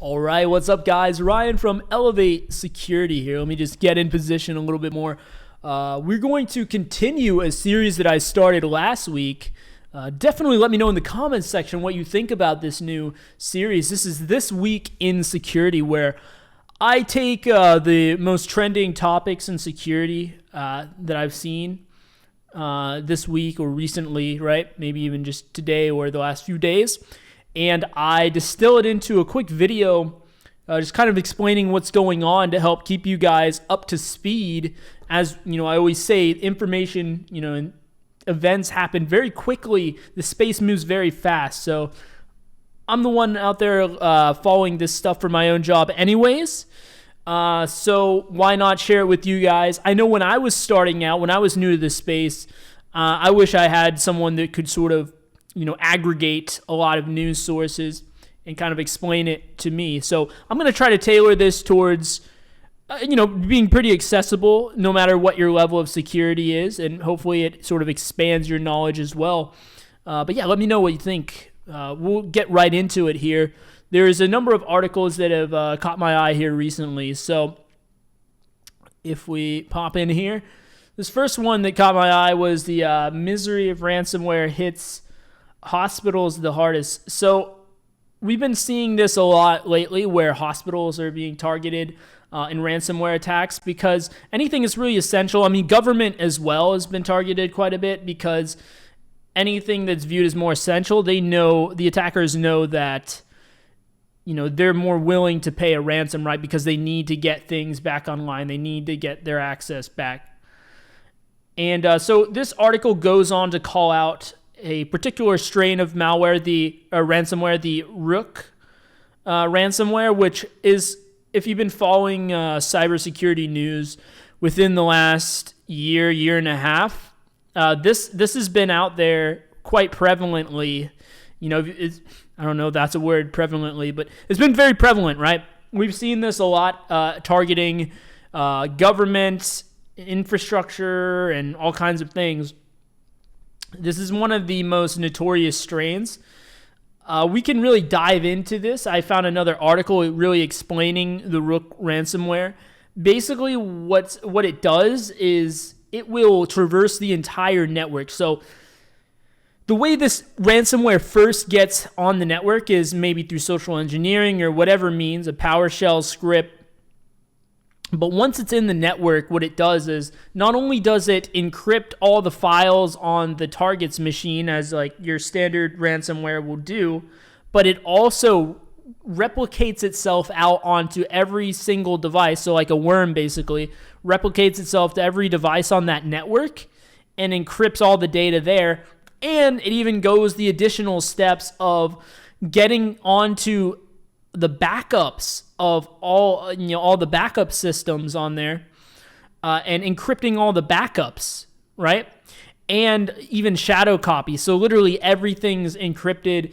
All right, what's up, guys? Ryan from Elevate Security here. Let me just get in position a little bit more. We're going to continue a series that I started last week. Definitely let me know in the comments section what you think about this new series. This is This Week in Security, where I take the most trending topics in security that I've seen this week or recently, right? Maybe even just today or the last few days. And I distill it into a quick video, just kind of explaining what's going on to help keep you guys up to speed. As you know, I always say, information, and events happen very quickly. The space moves very fast. So I'm the one out there following this stuff for my own job anyways. So why not share it with you guys? I know when I was starting out, when I was new to this space, I wish I had someone that could sort of aggregate a lot of news sources and kind of explain it to me. So I'm going to try to tailor this towards, being pretty accessible no matter what your level of security is. And hopefully it sort of expands your knowledge as well. But yeah, let me know what you think. We'll get right into it here. There's a number of articles that have caught my eye here recently. So if we pop in here, this first one that caught my eye was the misery of ransomware hits hospitals the hardest. So we've been seeing this a lot lately where hospitals are being targeted in ransomware attacks because anything is really essential. I mean, government as well has been targeted quite a bit because anything that's viewed as more essential, the attackers know that, they're more willing to pay a ransom, right? Because they need to get things back online. They need to get their access back. And so this article goes on to call out a particular strain of malware, the ransomware, the Rook Ransomware, which is, if you've been following cybersecurity news within the last year and a half, this has been out there quite prevalently. I don't know if that's a word, prevalently, but it's been very prevalent, right? We've seen this a lot, targeting government, infrastructure, and all kinds of things. This is one of the most notorious strains. We can really dive into this. I found another article really explaining the Rook ransomware. Basically, what it does is it will traverse the entire network. So the way this ransomware first gets on the network is maybe through social engineering or whatever means, a PowerShell script. But once it's in the network, what it does is not only does it encrypt all the files on the target's machine, as like your standard ransomware will do, but it also replicates itself out onto every single device. So like a worm basically replicates itself to every device on that network and encrypts all the data there. And it even goes the additional steps of getting onto the backups of all the backup systems on there, and encrypting all the backups, right? And even shadow copy. So literally everything's encrypted.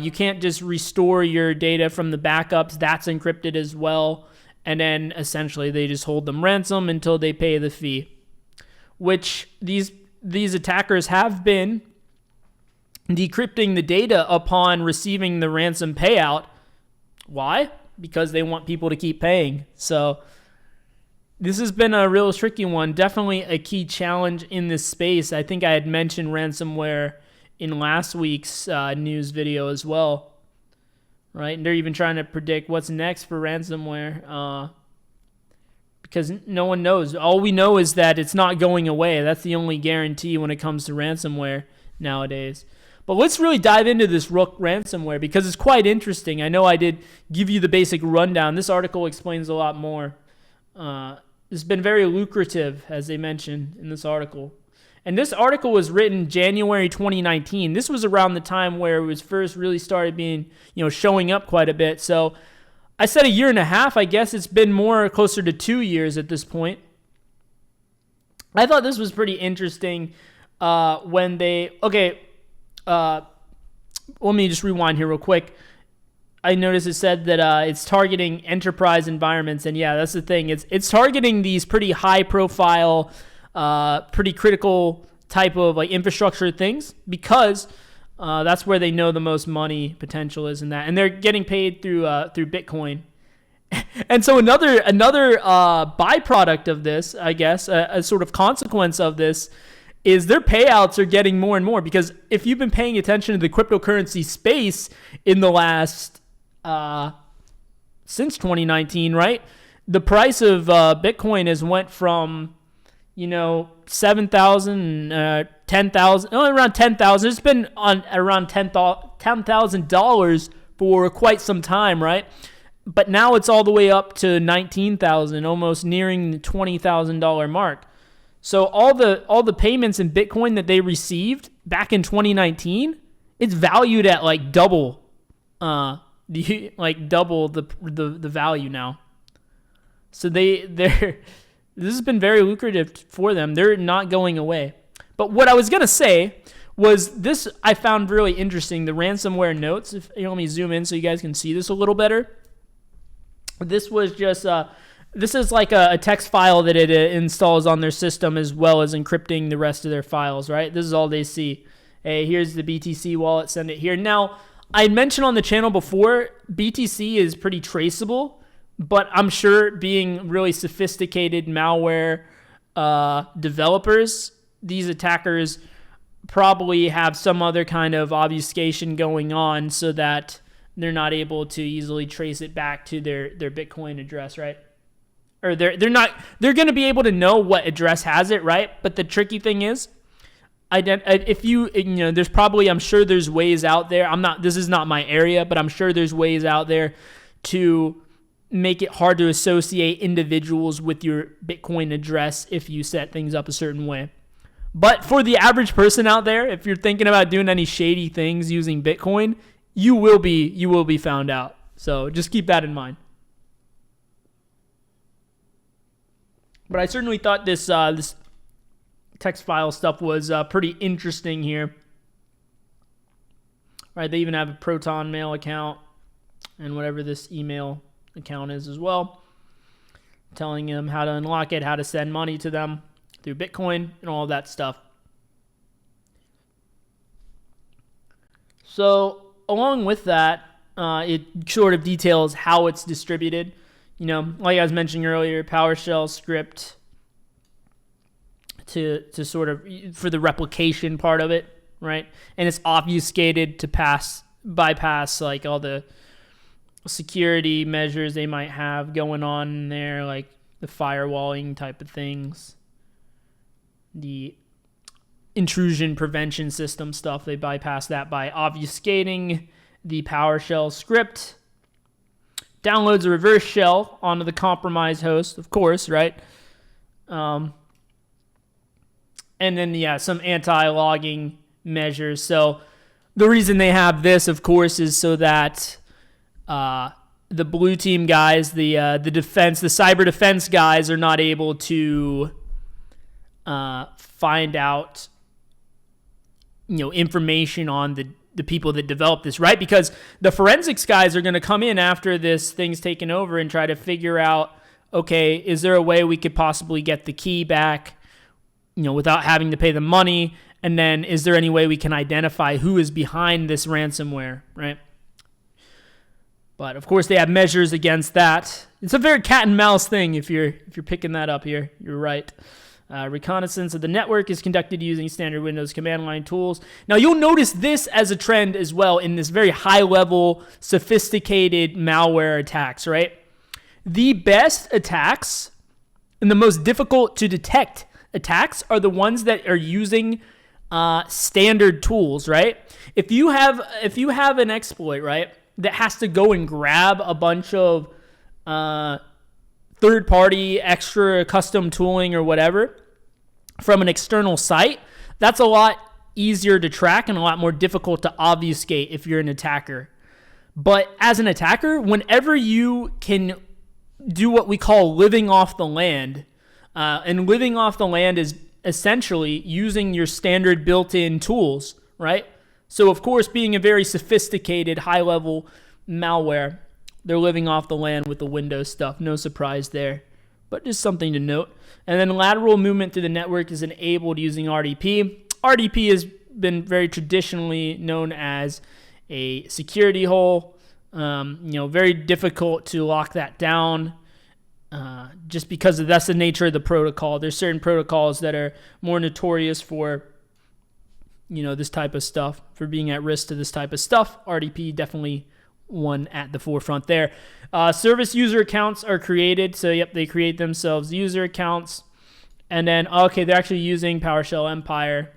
You can't just restore your data from the backups. That's encrypted as well. And then essentially they just hold them ransom until they pay the fee, which these attackers have been decrypting the data upon receiving the ransom payout. Why? Because they want people to keep paying. So this has been a real tricky one. Definitely a key challenge in this space. I think I had mentioned ransomware in last week's news video as well. Right? And they're even trying to predict what's next for ransomware because no one knows. All we know is that it's not going away. That's the only guarantee when it comes to ransomware nowadays. But let's really dive into this Rook ransomware because it's quite interesting. I know I did give you the basic rundown. This article explains a lot more. It's been very lucrative, as they mentioned in this article. And this article was written January 2019. This was around the time where it was first really started being, showing up quite a bit. So I said a year and a half. I guess it's been more closer to 2 years at this point. I thought this was pretty interesting let me just rewind here real quick. I noticed it said that it's targeting enterprise environments, and yeah, that's the thing. It's targeting these pretty high profile, pretty critical type of like infrastructure things because That's where they know the most money potential is in that, and they're getting paid through Bitcoin. And so another byproduct of this, I guess, a sort of consequence of this, is their payouts are getting more and more, because if you've been paying attention to the cryptocurrency space in the last since 2019, right? The price of Bitcoin has went from 7,000, 10,000, around 10,000. It's been on around $10,000 for quite some time, right? But now it's all the way up to 19,000, almost nearing the $20,000 mark. So all the payments in Bitcoin that they received back in 2019, it's valued at like double, double the value now. So this has been very lucrative for them. They're not going away. But what I was gonna say was this, I found really interesting. The ransomware notes. Let me zoom in so you guys can see this a little better. This was just this is like a text file that it installs on their system, as well as encrypting the rest of their files, right? This is all they see. Hey, here's the BTC wallet, send it here. Now, I mentioned on the channel before, BTC is pretty traceable, but I'm sure, being really sophisticated malware developers, these attackers probably have some other kind of obfuscation going on so that they're not able to easily trace it back to their Bitcoin address, right? Or they're going to be able to know what address has it, right? But the tricky thing is, if there's probably, I'm sure there's ways out there. This is not my area, but I'm sure there's ways out there to make it hard to associate individuals with your Bitcoin address if you set things up a certain way. But for the average person out there, if you're thinking about doing any shady things using Bitcoin, you will be found out. So just keep that in mind. But I certainly thought this text file stuff was pretty interesting here. Right, they even have a Proton Mail account and whatever this email account is as well, telling them how to unlock it, how to send money to them through Bitcoin, and all of that stuff. So along with that, it sort of details how it's distributed. Like I was mentioning earlier, PowerShell script to sort of for the replication part of it, right? And it's obfuscated to bypass like all the security measures they might have going on in there, like the firewalling type of things, the intrusion prevention system stuff. They bypass that by obfuscating the PowerShell script. Downloads a reverse shell onto the compromised host, of course, right? And then, some anti-logging measures. So the reason they have this, of course, is so that the blue team guys, the cyber defense guys, are not able to find out, information on the people that develop this, right? Because the forensics guys are going to come in after this thing's taken over and try to figure out, okay, is there a way we could possibly get the key back, without having to pay the money? And then is there any way we can identify who is behind this ransomware, right? But of course they have measures against that. It's a very cat and mouse thing if you're picking that up here. You're right. Reconnaissance of the network is conducted using standard Windows command line tools. Now, you'll notice this as a trend as well in this very high-level, sophisticated malware attacks, right? The best attacks and the most difficult to detect attacks are the ones that are using standard tools, right? If you have an exploit, right, that has to go and grab a bunch of third-party extra custom tooling or whatever from an external site, that's a lot easier to track and a lot more difficult to obfuscate if you're an attacker. But as an attacker, whenever you can do what we call living off the land, and living off the land is essentially using your standard built-in tools, right? So, of course, being a very sophisticated, high-level malware, they're living off the land with the Windows stuff. No surprise there, but just something to note. And then lateral movement through the network is enabled using RDP. RDP is been very traditionally known as a security hole. Very difficult to lock that down. Just because that's the nature of the protocol. There's certain protocols that are more notorious for, this type of stuff, for being at risk to this type of stuff. RDP definitely one at the forefront there. Service user accounts are created. So, they create themselves user accounts. And then, they're actually using PowerShell Empire,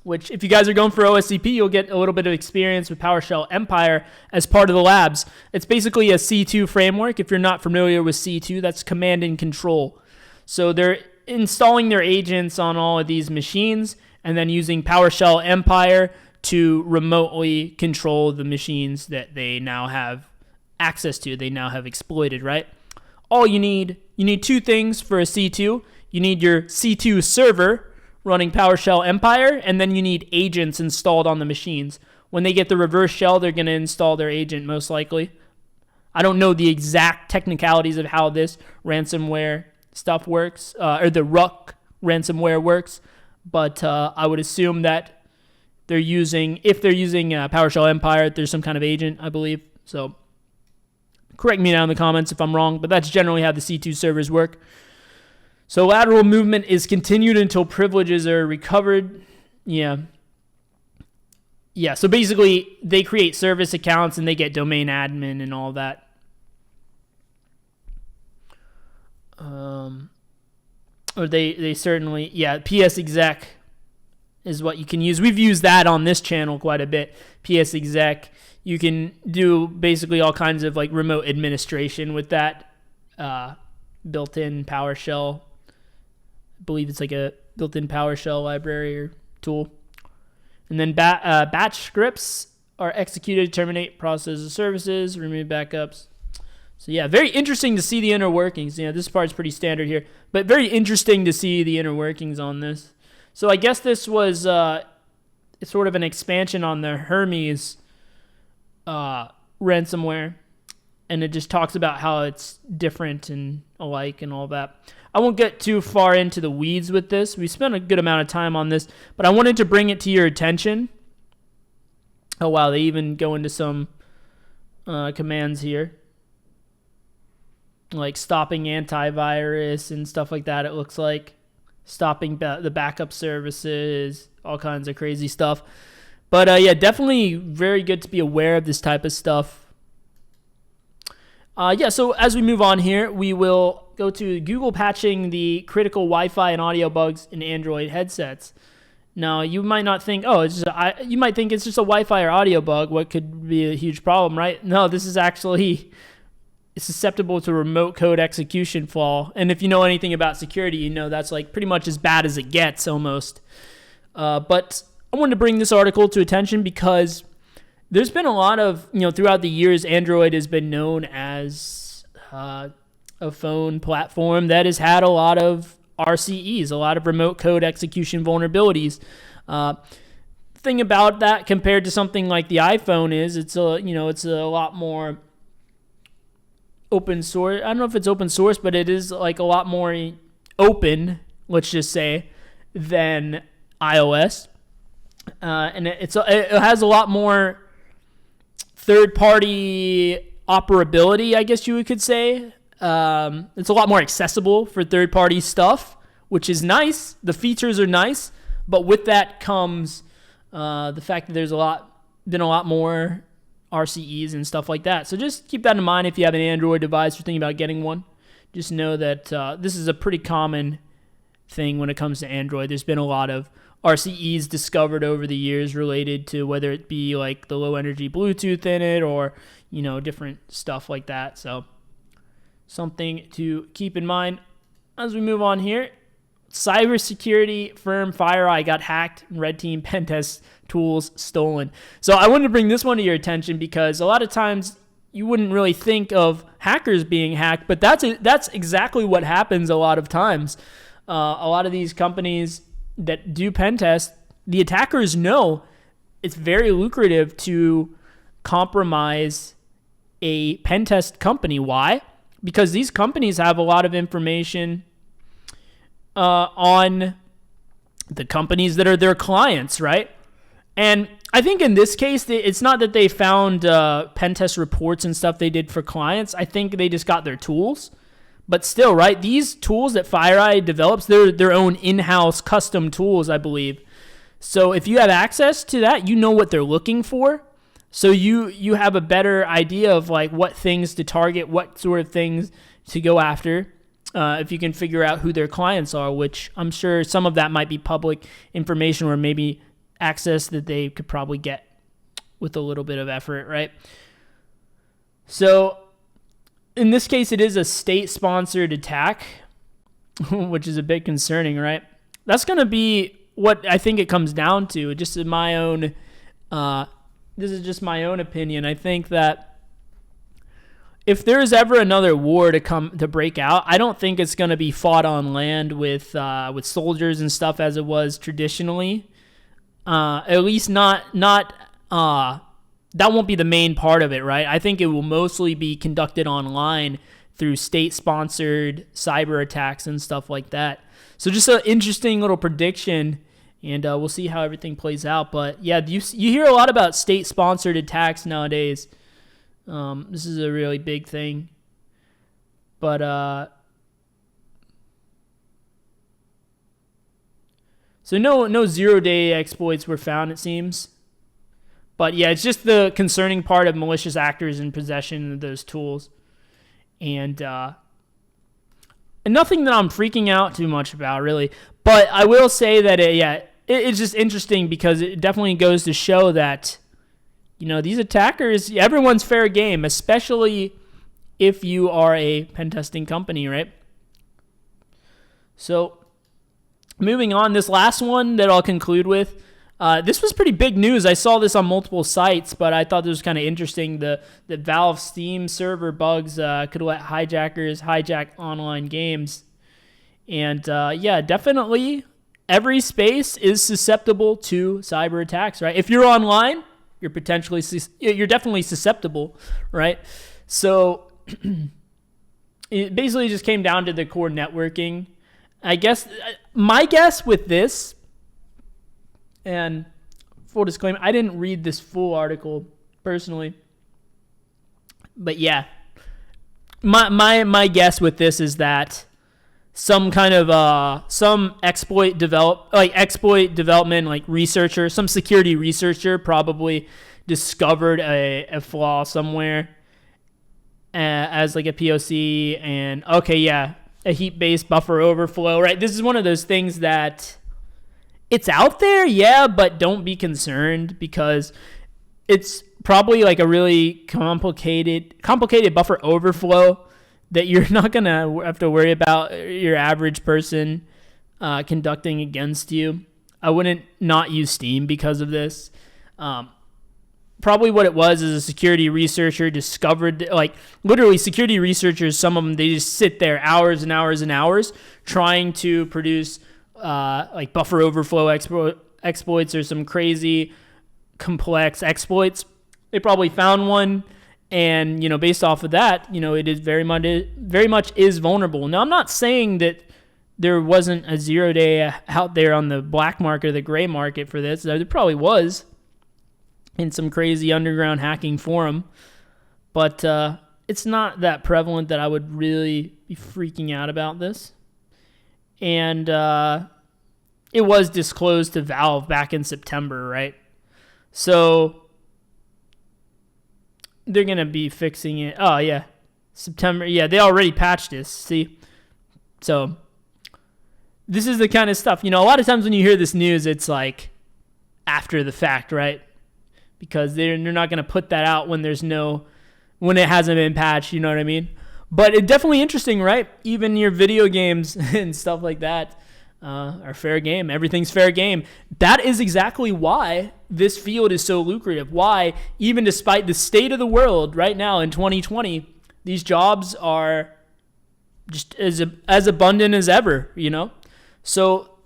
which if you guys are going for OSCP, you'll get a little bit of experience with PowerShell Empire as part of the labs. It's basically a C2 framework. If you're not familiar with C2, that's command and control. So they're installing their agents on all of these machines and then using PowerShell Empire to remotely control the machines that they now have access to, they now have exploited, right? All you need two things for a C2. You need your C2 server running PowerShell Empire, and then you need agents installed on the machines. When they get the reverse shell, they're going to install their agent most likely. I don't know the exact technicalities of how this ransomware stuff works, or the Rook ransomware works, but I would assume that if they're using PowerShell Empire, there's some kind of agent, I believe. So correct me down in the comments if I'm wrong, but that's generally how the C2 servers work. So lateral movement is continued until privileges are recovered. Yeah, so basically they create service accounts and they get domain admin and all that. Or they certainly, PS exec is what you can use. We've used that on this channel quite a bit. PS exec. You can do basically all kinds of like remote administration with that built-in PowerShell. I believe it's like a built-in PowerShell library or tool. And then batch scripts are executed to terminate process of services, remove backups. So very interesting to see the inner workings. This part's pretty standard here, but very interesting to see the inner workings on this. So I guess this was sort of an expansion on the Hermes ransomware, and it just talks about how it's different and alike and all that. I won't get too far into the weeds with this. We spent a good amount of time on this, but I wanted to bring it to your attention. Oh, wow. They even go into some commands here, like stopping antivirus and stuff like that, it looks like. Stopping the backup services, all kinds of crazy stuff. But, definitely very good to be aware of this type of stuff. So as we move on here, we will go to Google patching the critical Wi-Fi and audio bugs in Android headsets. Now, you might not think, you might think it's just a Wi-Fi or audio bug. What could be a huge problem, right? No, this is actually susceptible to remote code execution flaw. And if you know anything about security, that's like pretty much as bad as it gets almost. But I wanted to bring this article to attention because there's been a lot of, throughout the years, Android has been known as a phone platform that has had a lot of RCEs, a lot of remote code execution vulnerabilities. Thing about that compared to something like the iPhone is it's a lot more open source. I don't know if it's open source, but it is like a lot more open, let's just say, than iOS. And it has a lot more third-party operability, I guess you could say. It's a lot more accessible for third-party stuff, which is nice. The features are nice, but with that comes the fact that there's been a lot more RCEs and stuff like that. So just keep that in mind if you have an Android device or thinking about getting one. Just know that this is a pretty common thing when it comes to Android. There's been a lot of RCEs discovered over the years related to whether it be like the low energy Bluetooth in it or, different stuff like that. So something to keep in mind as we move on here. Cybersecurity firm FireEye got hacked and red team pen test tools stolen. So I wanted to bring this one to your attention because a lot of times you wouldn't really think of hackers being hacked, but that's exactly what happens a lot of times. A lot of these companies that do pen tests, the attackers know it's very lucrative to compromise a pen test company. Why? Because these companies have a lot of information on the companies that are their clients, right? And I think in this case, it's not that they found pen test reports and stuff they did for clients. I think they just got their tools. But still, right, these tools that FireEye develops, they're their own in-house custom tools, I believe. So if you have access to that, you know what they're looking for. So you have a better idea of like what things to target, what sort of things to go after. If you can figure out who their clients are, which I'm sure some of that might be public information or maybe access that they could probably get with a little bit of effort, right? So in this case, it is a state-sponsored attack, which is a bit concerning, right? That's going to be what I think it comes down to. Just in my own, this is just my own opinion. I think that if there is ever another war to break out, I don't think it's going to be fought on land with soldiers and stuff as it was traditionally. At least not that won't be the main part of it, right? I think it will mostly be conducted online through state-sponsored cyber attacks and stuff like that. So just an interesting little prediction, and we'll see how everything plays out. But yeah, you hear a lot about state-sponsored attacks nowadays. This is a really big thing. But so no zero-day exploits were found, it seems. But yeah, it's just the concerning part of malicious actors in possession of those tools. And nothing that I'm freaking out too much about, really. But I will say that, it's just interesting because it definitely goes to show that, these attackers, everyone's fair game, especially if you are a pen testing company, right? So moving on, this last one that I'll conclude with, this was pretty big news. I saw this on multiple sites, but I thought this was kind of interesting. The Valve Steam server bugs could let hijackers hijack online games. And definitely every space is susceptible to cyber attacks, right? If you're online, you're definitely susceptible, right? So it basically just came down to the core networking. I guess my guess with this, and full disclaimer, I didn't read this full article personally, but yeah, my guess with this is that some kind of some exploit development, like researcher, some security researcher probably discovered a flaw somewhere as like a POC, and a heap-based buffer overflow, right? This is one of those things that it's out there, but don't be concerned because it's probably like a really complicated buffer overflow that you're not going to have to worry about your average person conducting against you. I wouldn't not use Steam because of this. Probably what it was is a security researcher discovered, like literally security researchers, some of them, they just sit there hours and hours and hours trying to produce like buffer overflow exploits or some crazy complex exploits. They probably found one, and based off of that, it is very much is vulnerable. Now, I'm not saying that there wasn't a 0-day out there on the black market or the gray market for this. There probably was in some crazy underground hacking forum, but it's not that prevalent that I would really be freaking out about this. And it was disclosed to Valve back in September, right? So they're going to be fixing it. Oh, yeah. September. Yeah, they already patched this. See? So this is the kind of stuff, a lot of times when you hear this news, it's like after the fact, right? Because they're not going to put that out when when it hasn't been patched, you know what I mean? But it's definitely interesting, right? Even your video games and stuff like that are fair game. Everything's fair game. That is exactly why this field is so lucrative. Why, even despite the state of the world right now in 2020, these jobs are just as abundant as ever, So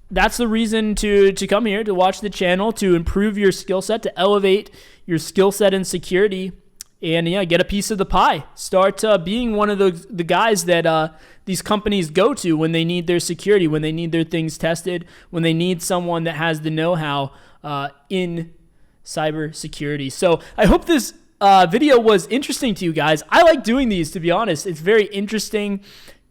that's the reason to come here, to watch the channel, to improve your skill set, to elevate your skill set in security. and yeah, get a piece of the pie. Start being one of the guys that these companies go to when they need their security, when they need their things tested, when they need someone that has the know-how in cybersecurity. So I hope this video was interesting to you guys. I like doing these, to be honest. It's very interesting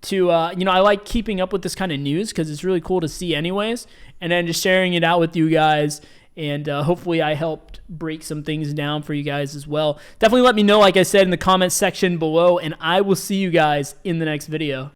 to, I like keeping up with this kind of news because it's really cool to see anyways, and then just sharing it out with you guys. And hopefully I helped break some things down for you guys as well. Definitely let me know, like I said, in the comments section below, and I will see you guys in the next video.